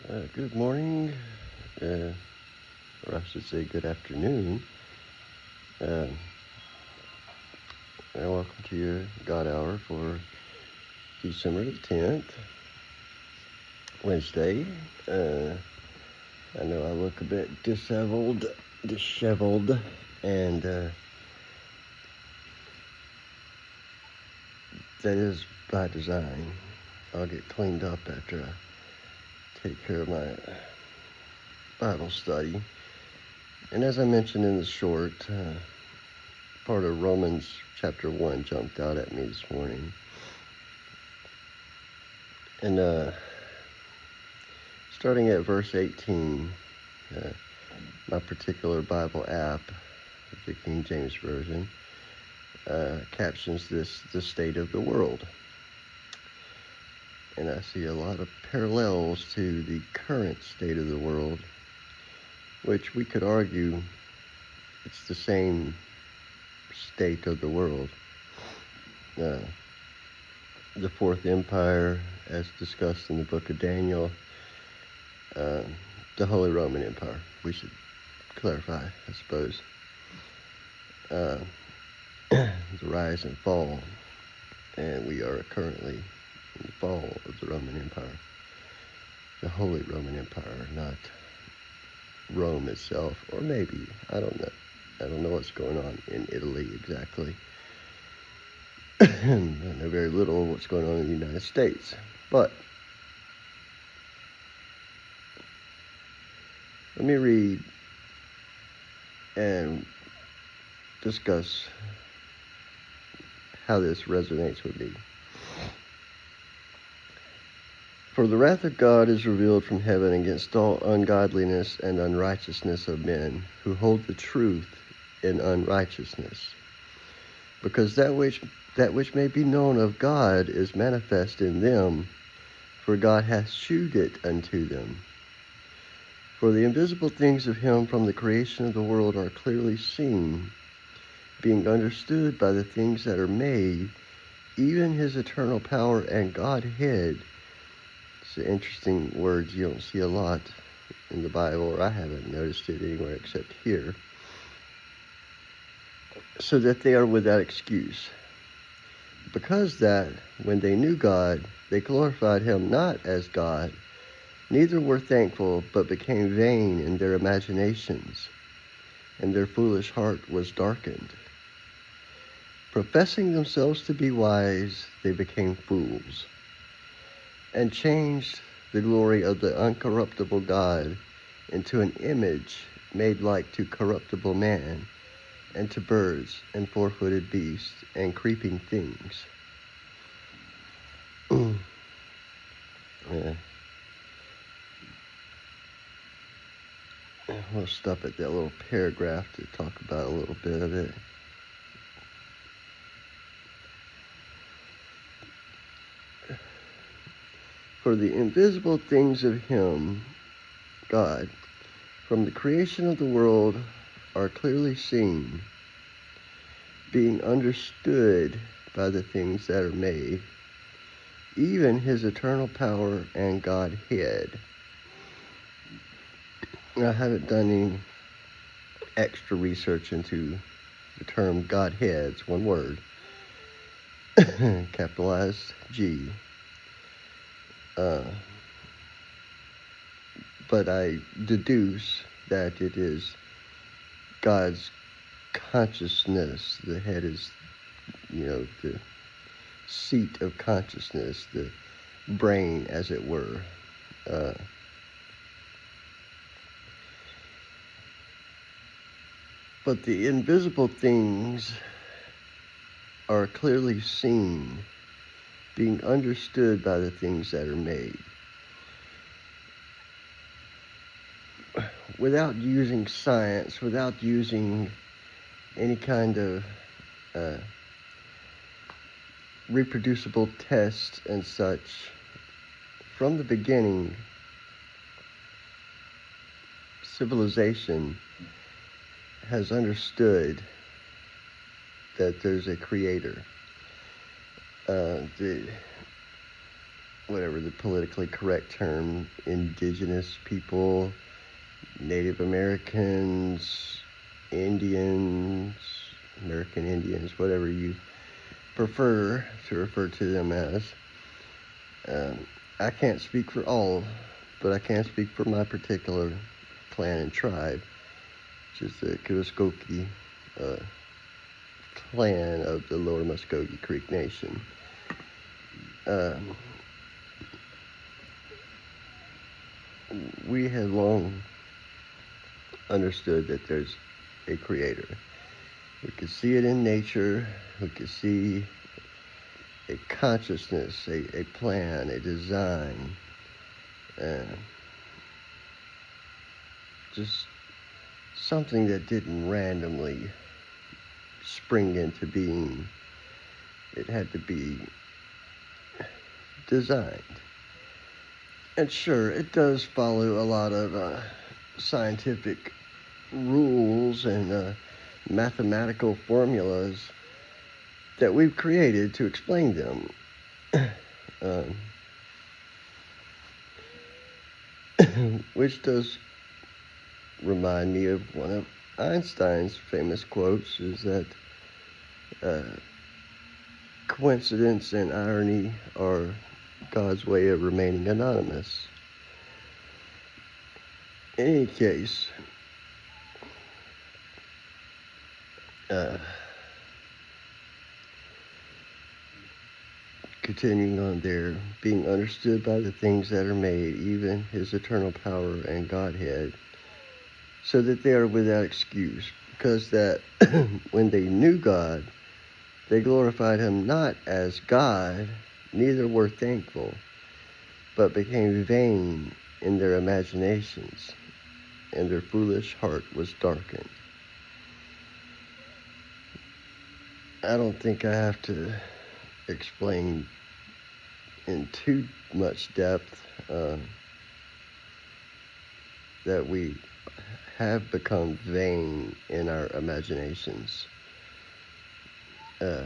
Good morning, or I should say good afternoon, uh, and welcome to your God Hour for December the 10th, Wednesday. I know I look a bit disheveled, and that is by design. I'll get cleaned up after I take care of my Bible study. And as I mentioned in the short, part of Romans chapter 1 jumped out at me this morning. And starting at verse 18, my particular Bible app, the King James Version, captions this the state of the world. And I see a lot of parallels to the current state of the world, which we could argue it's the same state of the world. The Fourth Empire, as discussed in the book of Daniel, the Holy Roman Empire, we should clarify, I suppose. The rise and fall, and we are currently in the fall of the Roman Empire, the Holy Roman Empire, not Rome itself, or maybe, I don't know what's going on in Italy exactly. I know very little of what's going on in the United States, but let me read and discuss how this resonates with me. For the wrath of God is revealed from heaven against all ungodliness and unrighteousness of men who hold the truth in unrighteousness, because that which may be known of God is manifest in them, for God hath shewed it unto them. For the invisible things of him from the creation of the world are clearly seen, being understood by the things that are made, even his eternal power and Godhead. It's an interesting words you don't see a lot in the Bible, or I haven't noticed it anywhere except here. So that they are without excuse. Because that, when they knew God, they glorified him not as God, neither were thankful, but became vain in their imaginations, and their foolish heart was darkened. Professing themselves to be wise, they became fools, and changed the glory of the uncorruptible God into an image made like to corruptible man, and to birds, and four-footed beasts, and creeping things. Yeah. We'll stop at that little paragraph to talk about a little bit of it. For the invisible things of him, God, from the creation of the world are clearly seen, being understood by the things that are made, even his eternal power and Godhead. I haven't done any extra research into the term Godhead. It's one word, capitalized G. But I deduce that it is God's consciousness. The head is, the seat of consciousness, the brain, as it were. But the invisible things are clearly seen, being understood by the things that are made. Without using science, without using any kind of reproducible tests and such, from the beginning, civilization has understood that there's a creator. The whatever the politically correct term, indigenous people, Native Americans, Indians, American Indians, whatever you prefer to refer to them as. I can't speak for all, but I can speak for my particular clan and tribe, which is the Kooskokie clan of the Lower Muskogee Creek Nation. We have long understood that there's a creator. We can see it in nature. We can see a consciousness, a plan, a design, just something that didn't randomly spring into being. It had to be designed. And sure, it does follow a lot of scientific rules and mathematical formulas that we've created to explain them. Which does remind me of one of Einstein's famous quotes, is that coincidence and irony are God's way of remaining anonymous. In any case, continuing on there, being understood by the things that are made, even his eternal power and Godhead, so that they are without excuse, because that when they knew God, they glorified him not as God, neither were thankful, but became vain in their imaginations, and their foolish heart was darkened. I don't think I have to explain in too much depth that we have become vain in our imaginations. I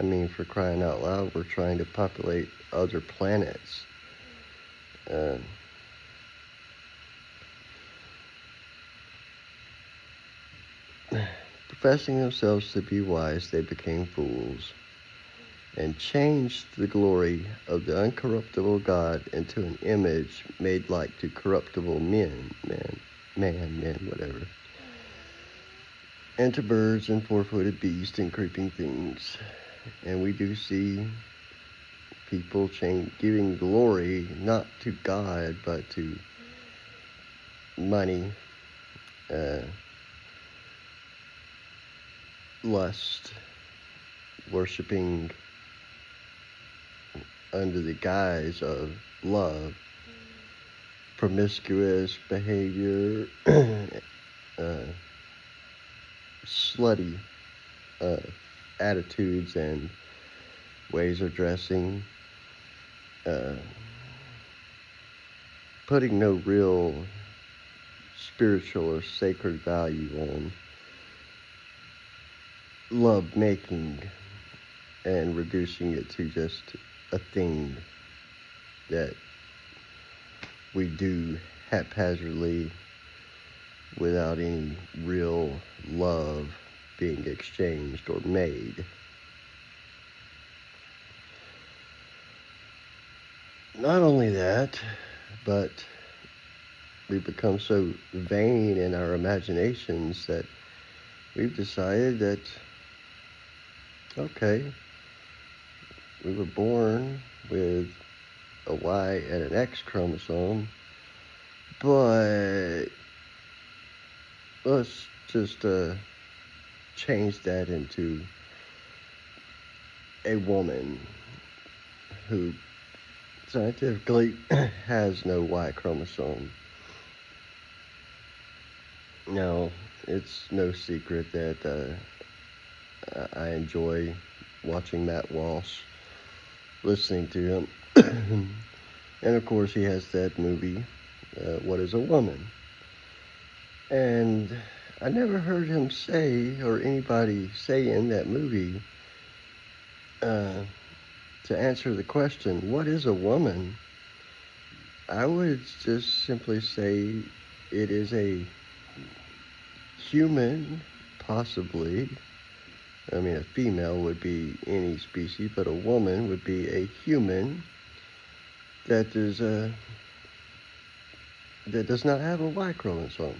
mean, for crying out loud, we're trying to populate other planets. Professing themselves to be wise, they became fools, and changed the glory of the uncorruptible God into an image made like to corruptible men, whatever, and to birds and four-footed beasts and creeping things. And we do see people giving glory not to God, but to money, lust, worshiping under the guise of love, promiscuous behavior, slutty attitudes and ways of dressing, putting no real spiritual or sacred value on love making, and reducing it to just a thing that we do haphazardly without any real love being exchanged or made. Not only that, but we become so vain in our imaginations that we've decided that, okay, we were born with a Y and an X chromosome, but let's just change that into a woman who scientifically has no Y chromosome. Now, it's no secret that I enjoy watching Matt Walsh, listening to him. And of course, he has that movie, What is a Woman? And I never heard him say, or anybody say in that movie, to answer the question, what is a woman? I would just simply say it is a human, possibly. I mean, a female would be any species, but a woman would be a human that does not have a Y chromosome.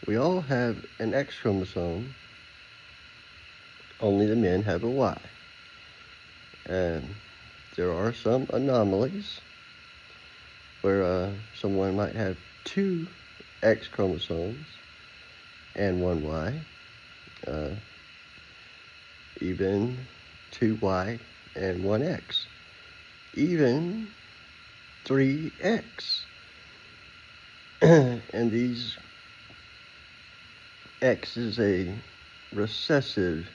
We all have an X chromosome. Only the men have a Y. And there are some anomalies where someone might have two X chromosomes and one Y, even two Y and one X, even 3X. And these X is a recessive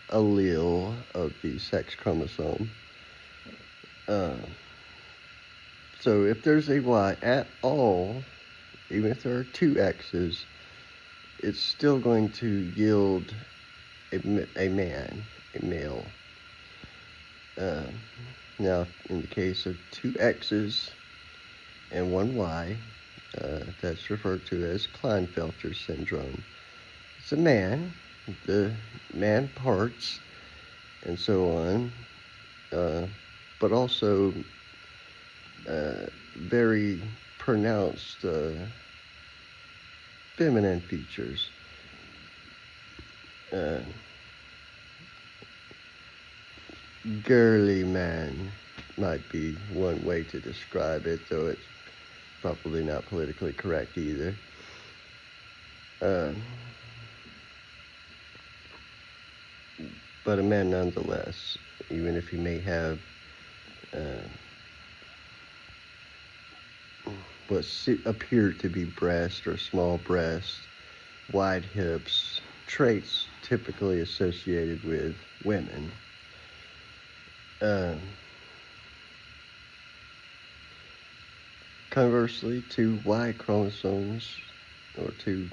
allele of the sex chromosome. So if there's a Y at all, even if there are two X's, it's still going to yield a man, a male. Now, in the case of two X's and one Y, that's referred to as Klinefelter syndrome. It's a man, the man parts, and so on, but also very pronounced feminine features. Girly man might be one way to describe it, though it's probably not politically correct either. But a man nonetheless, even if he may have what appear to be breast or small breast, wide hips, traits typically associated with women. Conversely, two Y chromosomes, or two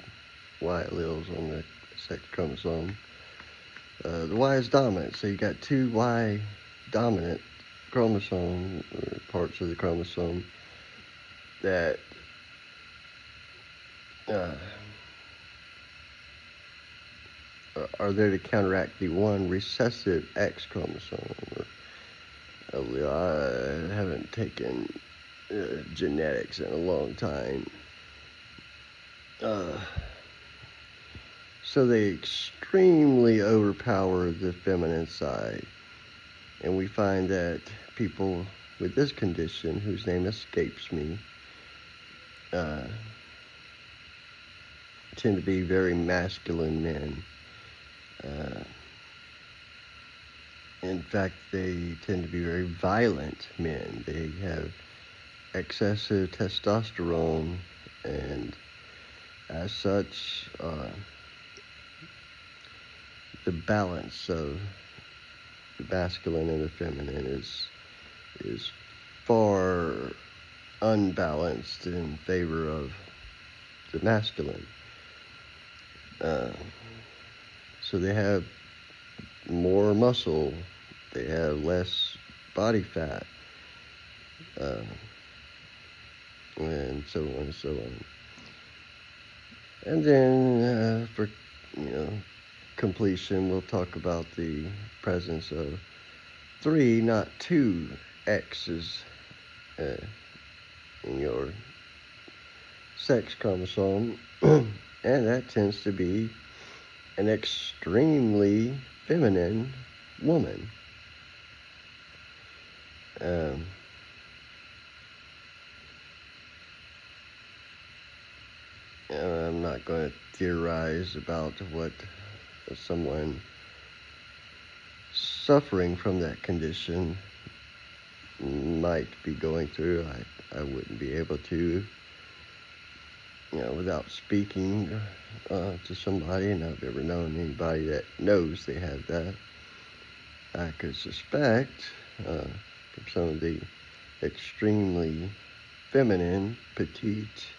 Y alleles on the sex chromosome, the Y is dominant, so you got two Y dominant chromosome, or parts of the chromosome, that are there to counteract the one recessive X chromosome. I haven't taken genetics in a long time. So they extremely overpower the feminine side. And we find that people with this condition, whose name escapes me, tend to be very masculine men. In fact, they tend to be very violent men. They have excessive testosterone, and as such, the balance of the masculine and the feminine is far unbalanced in favor of the masculine. So they have more muscle, they have less body fat, and so on and so on. And then for completion, we'll talk about the presence of 3, not 2 X's in your sex chromosome, and that tends to be an extremely feminine woman. I'm not going to theorize about what someone suffering from that condition might be going through. I wouldn't be able to, without speaking to somebody, and I've never known anybody that knows they have that. I could suspect from some of the extremely feminine, petite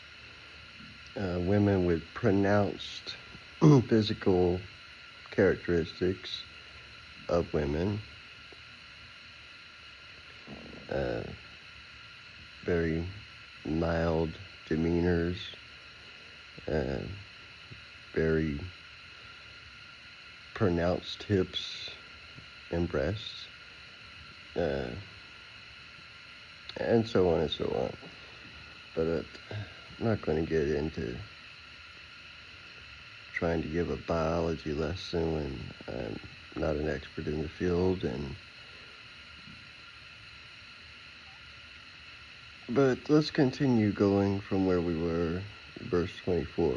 women with pronounced physical characteristics of women, very mild demeanors, very pronounced hips and breasts, and so on and so on. But I'm not going to get into trying to give a biology lesson when I'm not an expert in the field. But let's continue going from where we were, verse 24.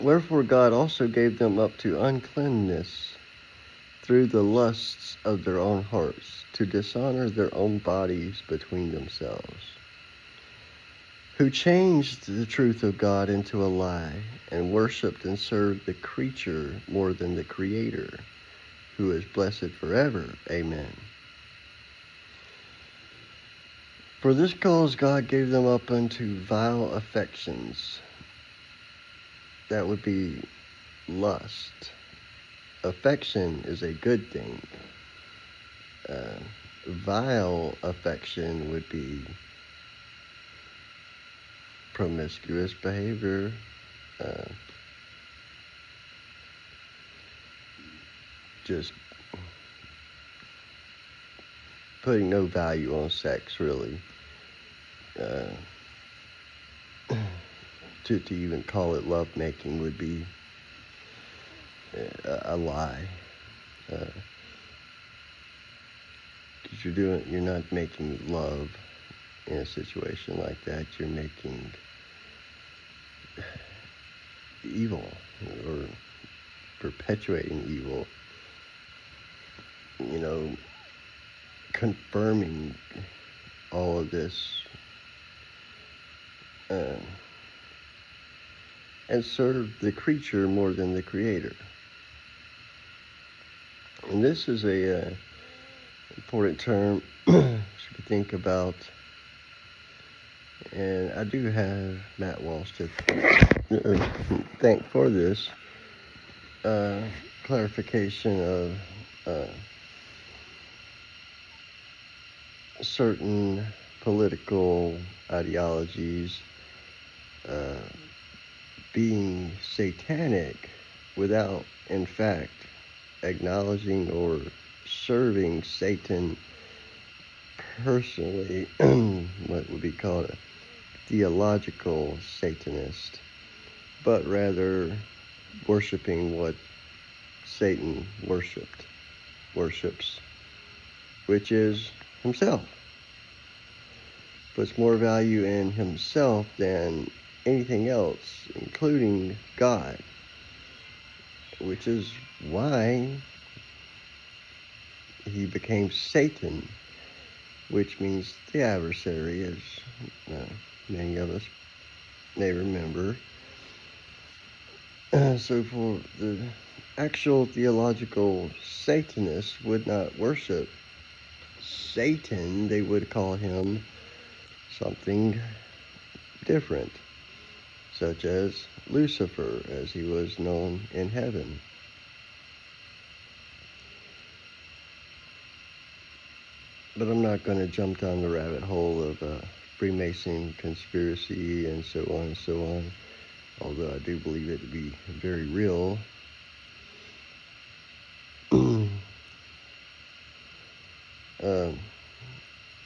Wherefore God also gave them up to uncleanness through the lusts of their own hearts, to dishonor their own bodies between themselves, who changed the truth of God into a lie, and worshipped and served the creature more than the Creator, who is blessed forever. Amen. For this cause God gave them up unto vile affections. That would be lust. Affection is a good thing. Vile affection would be promiscuous behavior, just putting no value on sex, really. To even call it lovemaking would be a lie. Because you're not making love in a situation like that. You're making evil or perpetuating evil. Confirming all of this. And serve the creature more than the Creator. And this is a important term to think about. And I do have Matt Walsh to thank for this clarification of certain political ideologies being satanic without, in fact, acknowledging or serving Satan personally, what would be called a theological Satanist, but rather worshiping what Satan worships, which is himself. Puts more value in himself than anything else, including God, which is why he became Satan, which means the adversary, as many of us may remember. So for the actual theological Satanists would not worship Satan, they would call him something different, such as Lucifer, as he was known in heaven. But I'm not going to jump down the rabbit hole of Freemason conspiracy and so on and so on, although I do believe it to be very real.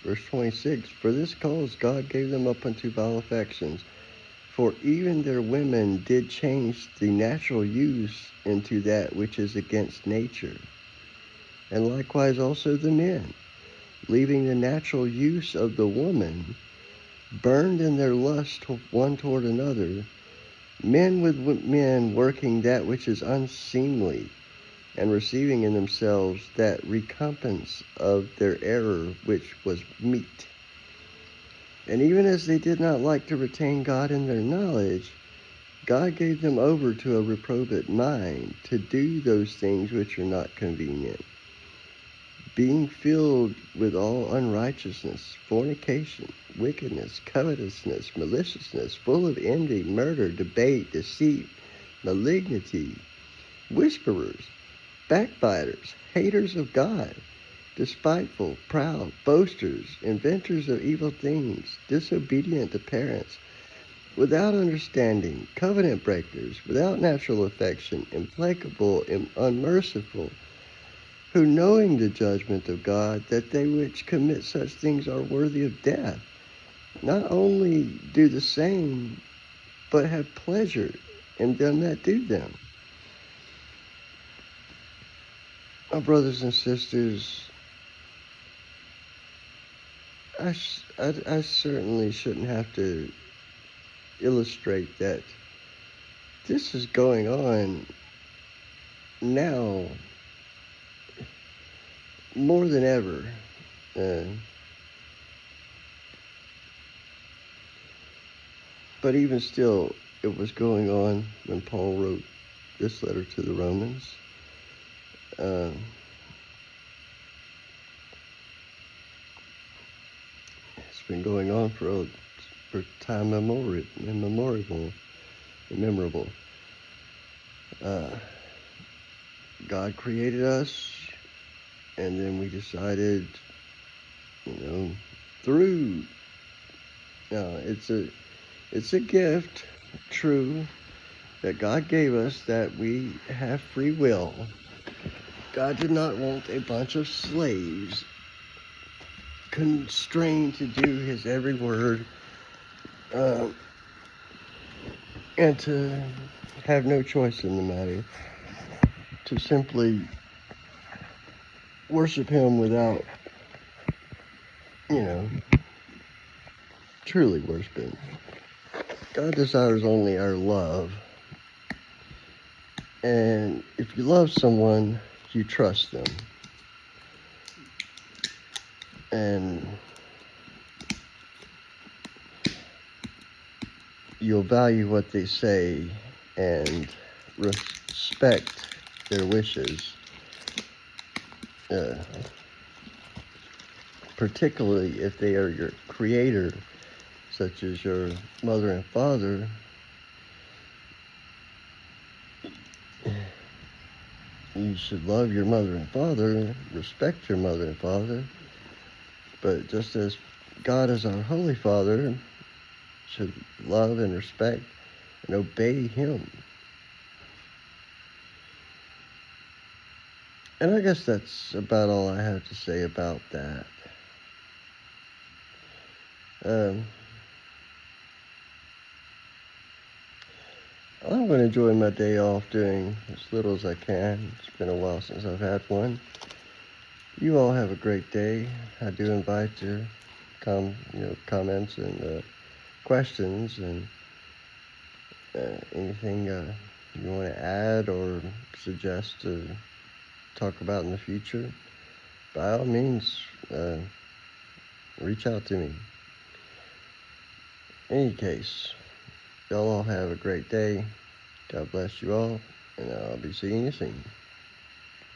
Verse 26, for this cause God gave them up unto vile affections, for even their women did change the natural use into that which is against nature, and likewise also the men, leaving the natural use of the woman, burned in their lust one toward another, men with men working that which is unseemly, and receiving in themselves that recompense of their error which was meet. And even as they did not like to retain God in their knowledge, God gave them over to a reprobate mind to do those things which are not convenient, being filled with all unrighteousness, fornication, wickedness, covetousness, maliciousness, full of envy, murder, debate, deceit, malignity, whisperers, backbiters, haters of God, despiteful, proud, boasters, inventors of evil things, disobedient to parents, without understanding, covenant breakers, without natural affection, implacable, unmerciful, who knowing the judgment of God, that they which commit such things are worthy of death, not only do the same, but have pleasure in them that do them. My brothers and sisters, I certainly shouldn't have to illustrate that this is going on now more than ever. But even still, it was going on when Paul wrote this letter to the Romans. It's been going on for time immemorable. God created us, and then we decided, through. It's a gift, true, that God gave us, that we have free will. God did not want a bunch of slaves constrained to do his every word, and to have no choice in the matter, to simply worship him without, truly worshiping. God desires only our love. And if you love someone, you trust them. And you'll value what they say and respect their wishes. Particularly if they are your creator, such as your mother and father. You should love your mother and father, respect your mother and father, but just as God is our Holy Father, should love and respect and obey him. And I guess that's about all I have to say about that. I'm going to enjoy my day off doing as little as I can. It's been a while since I've had one. You all have a great day. I do invite your comments and questions, and anything you want to add or suggest to talk about in the future. By all means, reach out to me. In any case, y'all all have a great day. God bless you all, and I'll be seeing you soon.